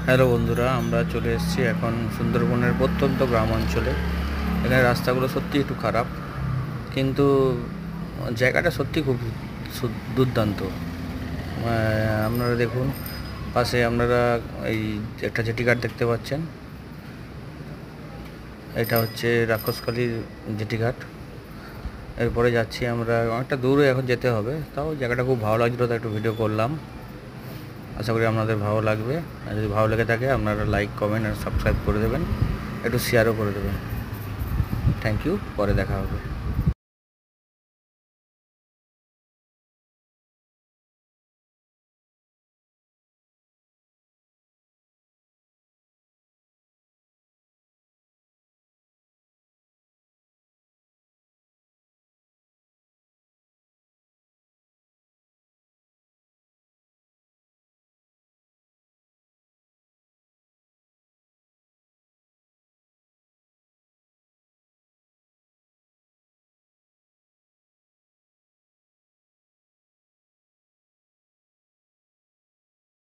Hello বন্ধুরা, আমরা চলে এসেছি এখন সুন্দরবনের প্রত্যন্ত গ্রাম অঞ্চলে। এখানে রাস্তাগুলো সত্যি একটু খারাপ, কিন্তু জায়গাটা সত্যি খুব দুর্দান্ত। আপনারা দেখুন, পাশে আপনারা এই একটা জেটিঘাট দেখতে পাচ্ছেন। এটা হচ্ছে রাক্ষসকালীর জেটিঘাট। এরপরে যাচ্ছি আমরা, অনেকটা দূরে এখন যেতে হবে, তাও জায়গাটা খুব ভালো লাগছিলো, তাই একটু ভিডিও করলাম। আশা করি আপনাদের ভালো লাগবে। আর যদি ভালো লেগে থাকে আপনারা লাইক, কমেন্ট আর সাবস্ক্রাইব করে দেবেন, একটু শেয়ারও করে দেবেন। থ্যাংক ইউ, পরে দেখা হবে।